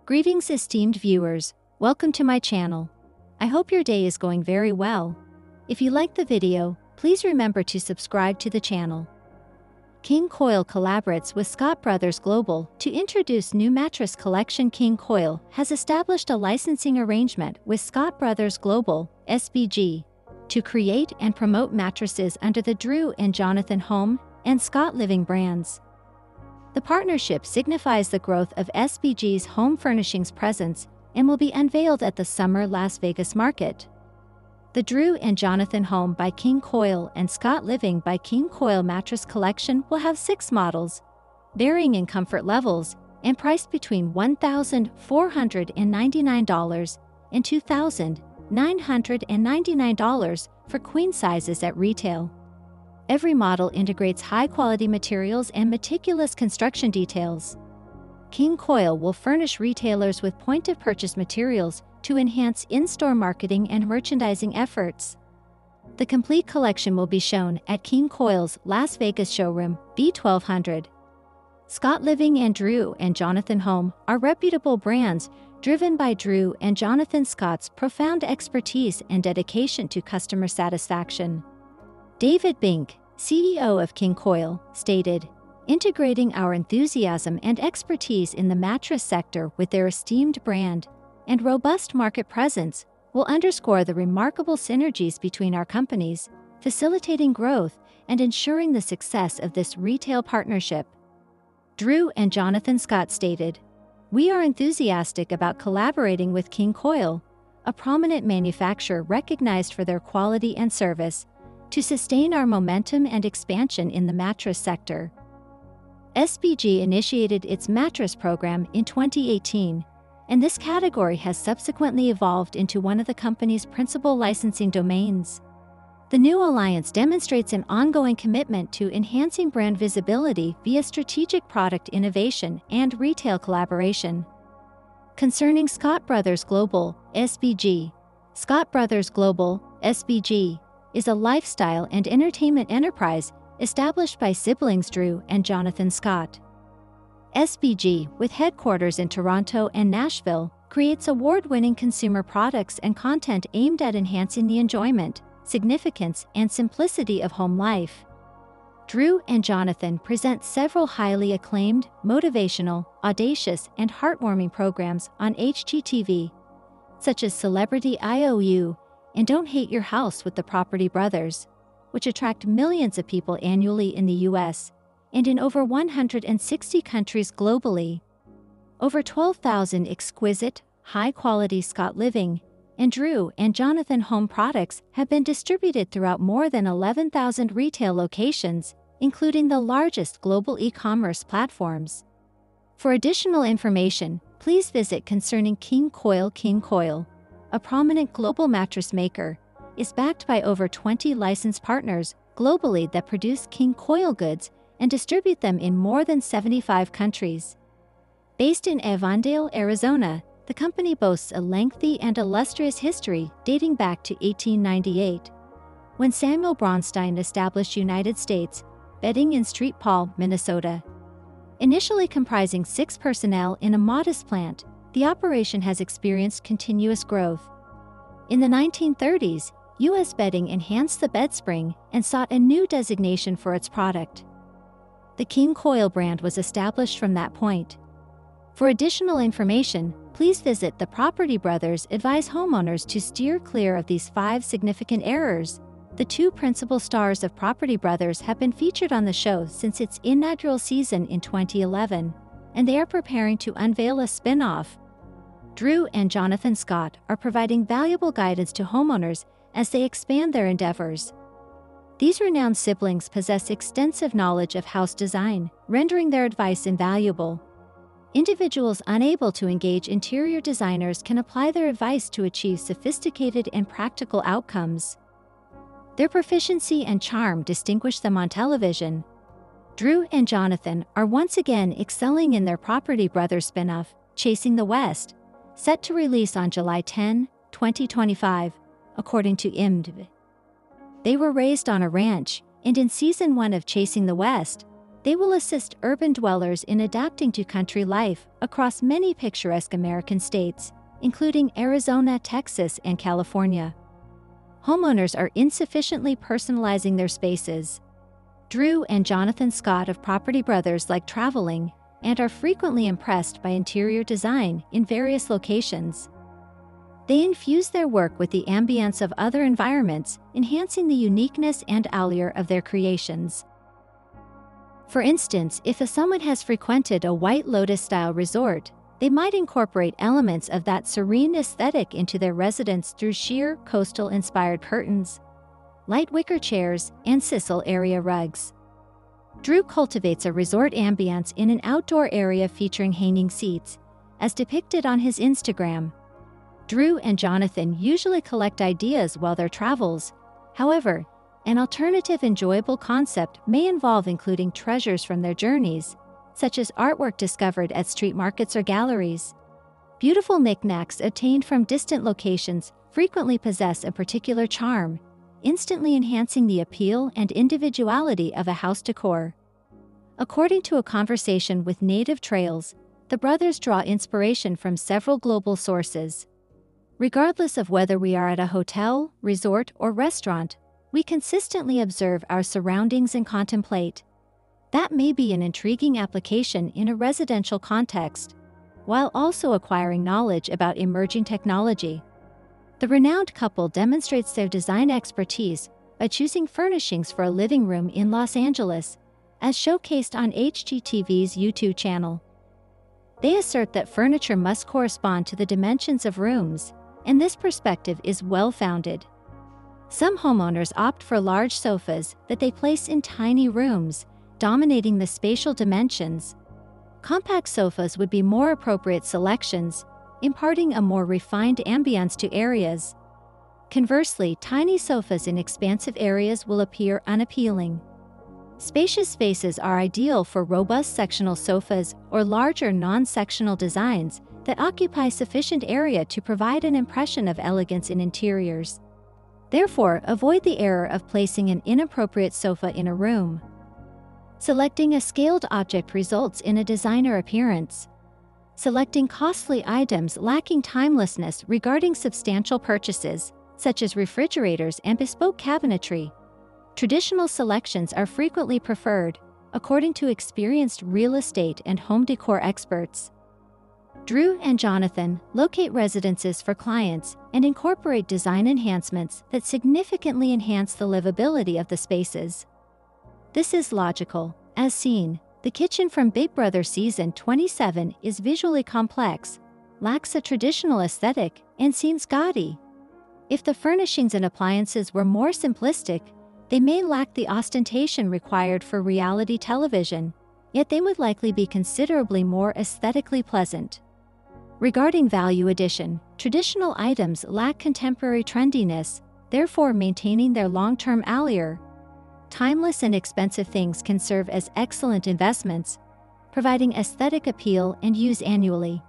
Greetings esteemed viewers, welcome to my channel. I hope your day is going very well. If you liked the video, please remember to subscribe to the channel. King Coil collaborates with Scott Brothers Global to introduce new mattress collection. King Coil has established a licensing arrangement with Scott Brothers Global, SBG, to create and promote mattresses under the Drew and Jonathan Home and Scott Living brands. The partnership signifies the growth of SBG's home furnishings presence and will be unveiled at the Summer Las Vegas market. The Drew and Jonathan Home by King Coil and Scott Living by King Coil mattress collection will have 6 models, varying in comfort levels and priced between $1,499 and $2,999 for queen sizes at retail. Every model integrates high-quality materials and meticulous construction details. King Coil will furnish retailers with point-of-purchase materials to enhance in-store marketing and merchandising efforts. The complete collection will be shown at King Coil's Las Vegas showroom, B1200. Scott Living and Drew and Jonathan Home are reputable brands driven by Drew and Jonathan Scott's profound expertise and dedication to customer satisfaction. David Bink, CEO of King Coil, stated, "Integrating our enthusiasm and expertise in the mattress sector with their esteemed brand and robust market presence will underscore the remarkable synergies between our companies, facilitating growth and ensuring the success of this retail partnership." Drew and Jonathan Scott stated, "We are enthusiastic about collaborating with King Coil, a prominent manufacturer recognized for their quality and service, to sustain our momentum and expansion in the mattress sector." SBG initiated its mattress program in 2018, and this category has subsequently evolved into one of the company's principal licensing domains. The new alliance demonstrates an ongoing commitment to enhancing brand visibility via strategic product innovation and retail collaboration. Concerning Scott Brothers Global, SBG, Scott Brothers Global, SBG, is a lifestyle and entertainment enterprise established by siblings Drew and Jonathan Scott. SBG, with headquarters in Toronto and Nashville, creates award-winning consumer products and content aimed at enhancing the enjoyment, significance, and simplicity of home life. Drew and Jonathan present several highly acclaimed, motivational, audacious, and heartwarming programs on HGTV, such as Celebrity IOU and Don't Hate Your House with the Property Brothers, which attract millions of people annually in the US and in over 160 countries globally. Over 12,000 exquisite, high-quality Scott Living and Drew and Jonathan Home products have been distributed throughout more than 11,000 retail locations, including the largest global e-commerce platforms. For additional information, please visit concerning King Coil. King Coil, a prominent global mattress maker, is backed by over 20 licensed partners globally that produce King Coil goods and distribute them in more than 75 countries. Based in Avondale, Arizona, the company boasts a lengthy and illustrious history dating back to 1898, when Samuel Bronstein established United States Bedding in St. Paul, Minnesota. Initially comprising 6 personnel in a modest plant, the operation has experienced continuous growth. In the 1930s, U.S. Bedding enhanced the bed spring and sought a new designation for its product. The King Coil brand was established from that point. For additional information, please visit The Property Brothers advise homeowners to steer clear of these 5 significant errors. The 2 principal stars of Property Brothers have been featured on the show since its inaugural season in 2011, and they are preparing to unveil a spin-off. Drew and Jonathan Scott are providing valuable guidance to homeowners as they expand their endeavors. These renowned siblings possess extensive knowledge of house design, rendering their advice invaluable. Individuals unable to engage interior designers can apply their advice to achieve sophisticated and practical outcomes. Their proficiency and charm distinguish them on television. Drew and Jonathan are once again excelling in their Property Brothers spin-off, Chasing the West, set to release on July 10, 2025, according to IMDb. They were raised on a ranch, and in Season 1 of Chasing the West, They will assist urban dwellers in adapting to country life across many picturesque American states, including Arizona, Texas, and California. Homeowners are insufficiently personalizing their spaces. Drew and Jonathan Scott of Property Brothers like traveling and are frequently impressed by interior design in various locations. They infuse their work with the ambience of other environments, enhancing the uniqueness and allure of their creations. For instance, if someone has frequented a White Lotus-style resort, they might incorporate elements of that serene aesthetic into their residence through sheer, coastal-inspired curtains, light wicker chairs, and sisal area rugs. Drew cultivates a resort ambience in an outdoor area featuring hanging seats, as depicted on his Instagram. Drew and Jonathan usually collect ideas while their travels. However, an alternative enjoyable concept may involve including treasures from their journeys, such as artwork discovered at street markets or galleries. Beautiful knickknacks obtained from distant locations frequently possess a particular charm, instantly enhancing the appeal and individuality of a house decor. According to a conversation with Native Trails, the brothers draw inspiration from several global sources. Regardless of whether we are at a hotel, resort, or restaurant, we consistently observe our surroundings and contemplate. That may be an intriguing application in a residential context, while also acquiring knowledge about emerging technology. The renowned couple demonstrates their design expertise by choosing furnishings for a living room in Los Angeles, as showcased on HGTV's YouTube channel. They assert that furniture must correspond to the dimensions of rooms, and this perspective is well-founded. Some homeowners opt for large sofas that they place in tiny rooms, dominating the spatial dimensions. Compact sofas would be more appropriate selections, imparting a more refined ambience to areas. Conversely, tiny sofas in expansive areas will appear unappealing. Spacious spaces are ideal for robust sectional sofas or larger non-sectional designs that occupy sufficient area to provide an impression of elegance in interiors. Therefore, avoid the error of placing an inappropriate sofa in a room. Selecting a scaled object results in a designer appearance. Selecting costly items lacking timelessness regarding substantial purchases, such as refrigerators and bespoke cabinetry. Traditional selections are frequently preferred, according to experienced real estate and home decor experts. Drew and Jonathan locate residences for clients and incorporate design enhancements that significantly enhance the livability of the spaces. This is logical, as seen. The kitchen from Big Brother Season 27 is visually complex, lacks a traditional aesthetic, and seems gaudy. If the furnishings and appliances were more simplistic, they may lack the ostentation required for reality television, yet they would likely be considerably more aesthetically pleasant. Regarding value addition, traditional items lack contemporary trendiness, therefore maintaining their long-term allure. Timeless and expensive things can serve as excellent investments, providing aesthetic appeal and use annually.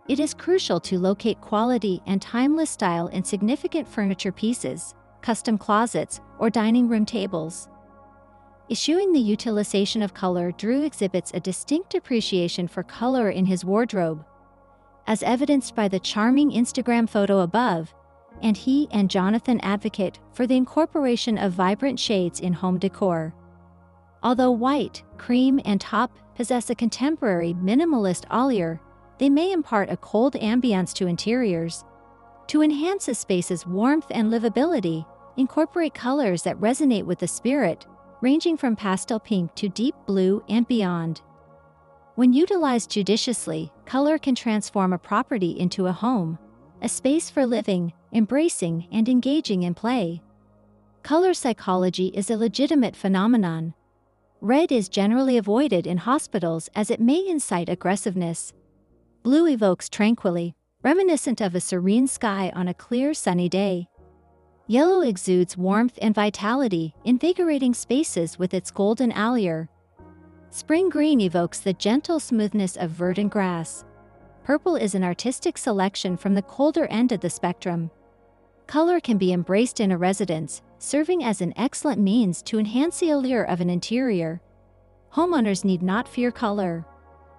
It is crucial to locate quality and timeless style in significant furniture pieces, custom closets, or dining room tables. Eschewing the utilization of color, Drew exhibits a distinct appreciation for color in his wardrobe, as evidenced by the charming Instagram photo above, and he and Jonathan advocate for the incorporation of vibrant shades in home decor. Although white, cream, and taupe possess a contemporary minimalist allure, they may impart a cold ambience to interiors. To enhance a space's warmth and livability, incorporate colors that resonate with the spirit, ranging from pastel pink to deep blue and beyond. When utilized judiciously, color can transform a property into a home, a space for living, embracing, and engaging in play. Color psychology is a legitimate phenomenon. Red is generally avoided in hospitals as it may incite aggressiveness. Blue evokes tranquility, reminiscent of a serene sky on a clear, sunny day. Yellow exudes warmth and vitality, invigorating spaces with its golden allure. Spring green evokes the gentle smoothness of verdant grass. Purple is an artistic selection from the colder end of the spectrum. Color can be embraced in a residence, serving as an excellent means to enhance the allure of an interior. Homeowners need not fear color.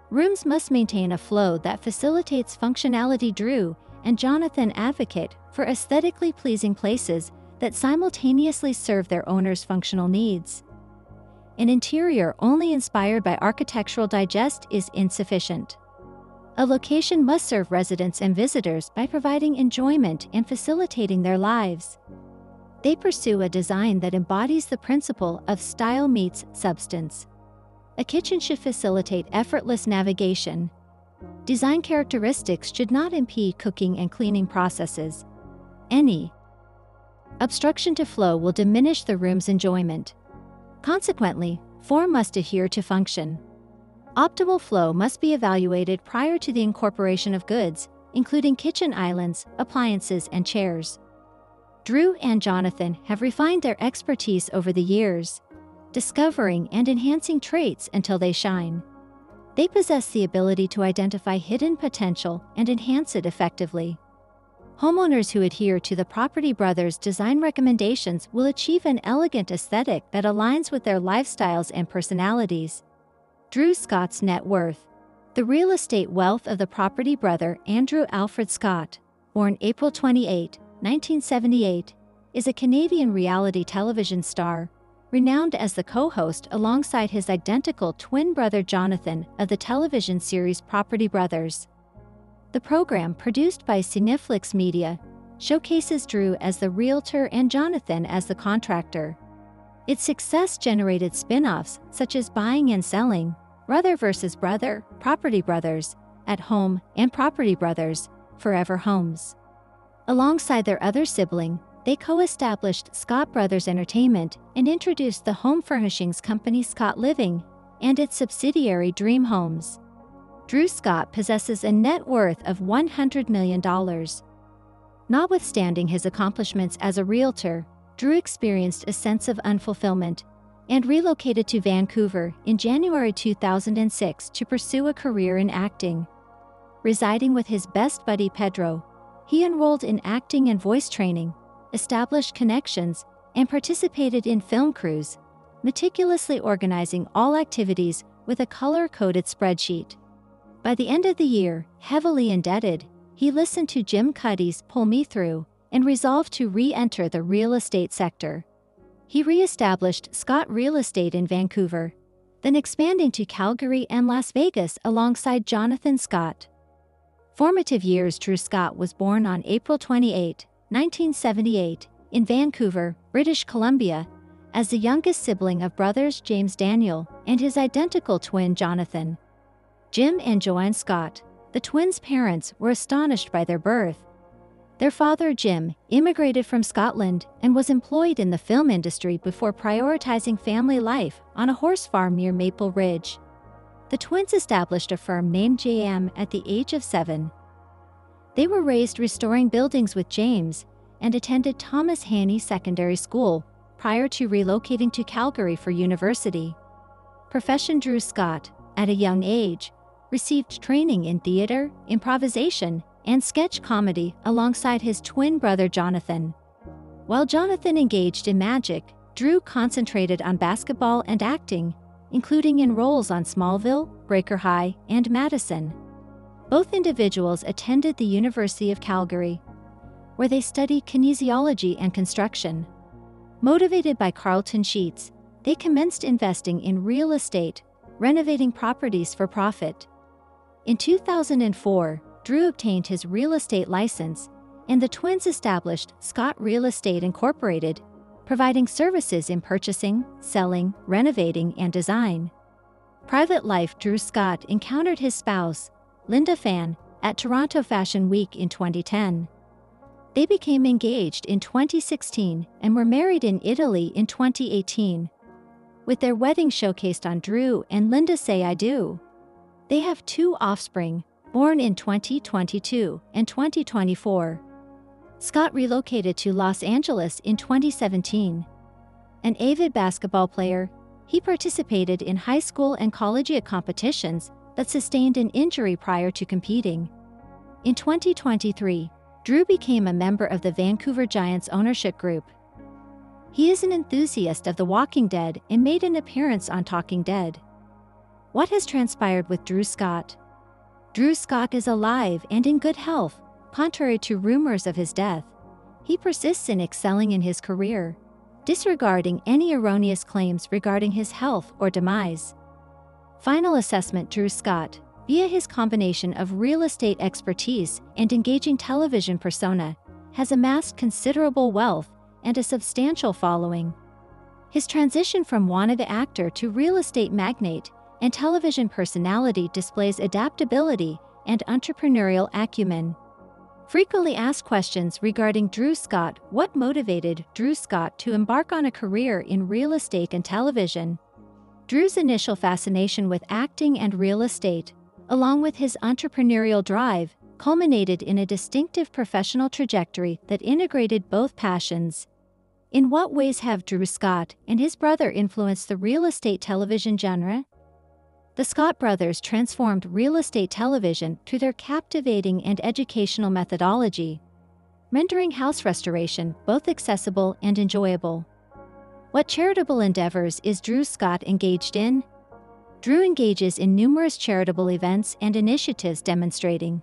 Rooms must maintain a flow that facilitates functionality. Drew and Jonathan advocate for aesthetically pleasing places that simultaneously serve their owners' functional needs. An interior only inspired by Architectural Digest is insufficient. A location must serve residents and visitors by providing enjoyment and facilitating their lives. They pursue a design that embodies the principle of style meets substance. A kitchen should facilitate effortless navigation. Design characteristics should not impede cooking and cleaning processes. Any obstruction to flow will diminish the room's enjoyment. Consequently, form must adhere to function. Optimal flow must be evaluated prior to the incorporation of goods, including kitchen islands, appliances, and chairs. Drew and Jonathan have refined their expertise over the years, discovering and enhancing traits until they shine. They possess the ability to identify hidden potential and enhance it effectively. Homeowners who adhere to the Property Brothers design recommendations will achieve an elegant aesthetic that aligns with their lifestyles and personalities. Drew Scott's net worth. The real estate wealth of the property brother Andrew Alfred Scott, born April 28, 1978, is a Canadian reality television star, renowned as the co-host alongside his identical twin brother Jonathan of the television series Property Brothers. The program, produced by Cineflix Media, showcases Drew as the realtor and Jonathan as the contractor. Its success generated spin-offs such as Buying and Selling, Brother vs. Brother, Property Brothers, At Home, and Property Brothers, Forever Homes. Alongside their other sibling, they co-established Scott Brothers Entertainment and introduced the home furnishings company Scott Living and its subsidiary Dream Homes. Drew Scott possesses a net worth of $100 million. Notwithstanding his accomplishments as a realtor, Drew experienced a sense of unfulfillment and relocated to Vancouver in January 2006 to pursue a career in acting. Residing with his best buddy Pedro, he enrolled in acting and voice training, established connections, and participated in film crews, meticulously organizing all activities with a color-coded spreadsheet. By the end of the year, heavily indebted, he listened to Jim Cuddy's Pull Me Through and resolved to re-enter the real estate sector. He re-established Scott Real Estate in Vancouver, then expanding to Calgary and Las Vegas alongside Jonathan Scott. Formative years. Drew Scott was born on April 28, 1978, in Vancouver, British Columbia, as the youngest sibling of brothers James Daniel and his identical twin Jonathan. Jim and Joanne Scott, the twins' parents, were astonished by their birth. Their father, Jim, immigrated from Scotland and was employed in the film industry before prioritizing family life on a horse farm near Maple Ridge. The twins established a firm named JM at the age of 7. They were raised restoring buildings with James and attended Thomas Haney Secondary School prior to relocating to Calgary for university. Profession. Drew Scott, at a young age, received training in theater, improvisation, and sketch comedy alongside his twin brother Jonathan. While Jonathan engaged in magic, Drew concentrated on basketball and acting, including in roles on Smallville, Breaker High, and Madison. Both individuals attended the University of Calgary, where they studied kinesiology and construction. Motivated by Carlton Sheets, they commenced investing in real estate, renovating properties for profit. In 2004, Drew obtained his real estate license, and the twins established Scott Real Estate Incorporated, providing services in purchasing, selling, renovating, and design. Private life. Drew Scott encountered his spouse, Linda Fan, at Toronto Fashion Week in 2010. They became engaged in 2016 and were married in Italy in 2018. With their wedding showcased on Drew and Linda Say I Do. They have 2 offspring, born in 2022 and 2024. Scott relocated to Los Angeles in 2017. An avid basketball player, he participated in high school and collegiate competitions but sustained an injury prior to competing. In 2023, Drew became a member of the Vancouver Giants ownership group. He is an enthusiast of The Walking Dead and made an appearance on Talking Dead. What has transpired with Drew Scott? Drew Scott is alive and in good health, contrary to rumors of his death. He persists in excelling in his career, disregarding any erroneous claims regarding his health or demise. Final assessment: Drew Scott, via his combination of real estate expertise and engaging television persona, has amassed considerable wealth and a substantial following. His transition from wannabe actor to real estate magnate and television personality displays adaptability and entrepreneurial acumen. Frequently asked questions regarding Drew Scott: what motivated Drew Scott to embark on a career in real estate and television? Drew's initial fascination with acting and real estate, along with his entrepreneurial drive, culminated in a distinctive professional trajectory that integrated both passions. In what ways have Drew Scott and his brother influenced the real estate television genre? The Scott brothers transformed real estate television through their captivating and educational methodology, rendering house restoration both accessible and enjoyable. What charitable endeavors is Drew Scott engaged in? Drew engages in numerous charitable events and initiatives demonstrating